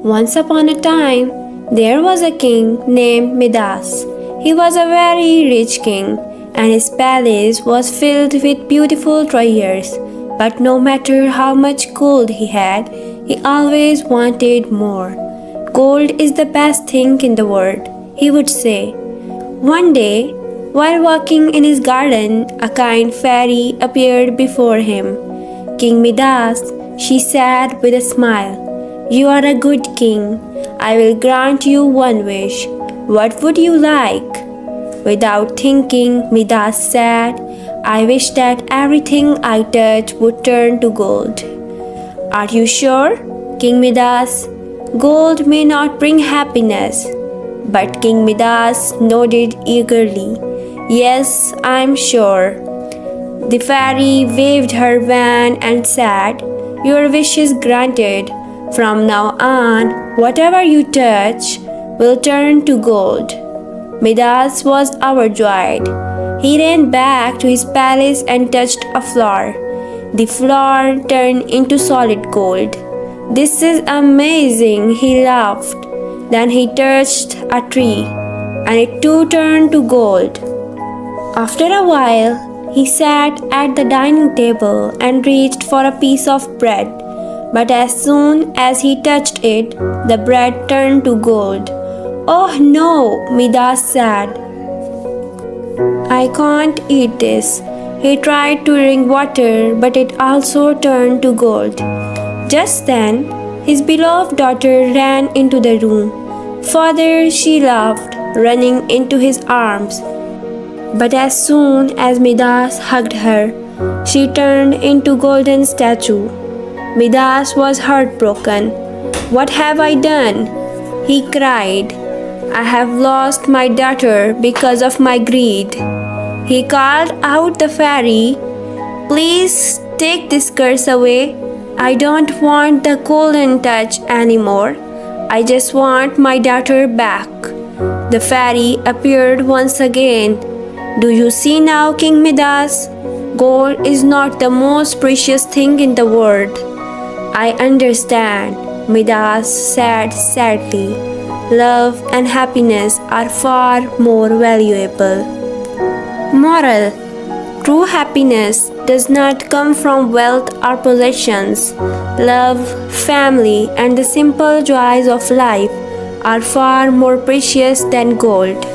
Once upon a time, there was a king named Midas. He was a very rich king, and his palace was filled with beautiful treasures. But no matter how much gold he had, he always wanted more. Gold is the best thing in the world, he would say. One day, while walking in his garden, a kind fairy appeared before him. King Midas, she said with a smile, "You are a good king. I will grant you one wish. What would you like?" Without thinking, Midas said, "I wish that everything I touch would turn to gold." "Are you sure, King Midas? Gold may not bring happiness." But King Midas nodded eagerly. "Yes, I'm sure." The fairy waved her wand and said, "Your wish is granted. From now on, whatever you touch will turn to gold." Midas was overjoyed. He ran back to his palace and touched a flower. The flower turned into solid gold. "This is amazing," he laughed. Then he touched a tree, and it too turned to gold. After a while, he sat at the dining table and reached for a piece of bread. But as soon as he touched it, the bread turned to gold. "Oh no," Midas said. "I can't eat this." He tried to drink water, but it also turned to gold. Just then, his beloved daughter ran into the room. "Father," she laughed, running into his arms. But as soon as Midas hugged her, she turned into a golden statue. Midas was heartbroken. "What have I done?" he cried. "I have lost my daughter because of my greed." He called out the fairy, "Please take this curse away. I don't want the golden touch anymore. I just want my daughter back." The fairy appeared once again. "Do you see now, King Midas? Gold is not the most precious thing in the world." "I understand," Midas said sadly. "Love and happiness are far more valuable." Moral: true happiness does not come from wealth or possessions. Love, family, and the simple joys of life are far more precious than gold.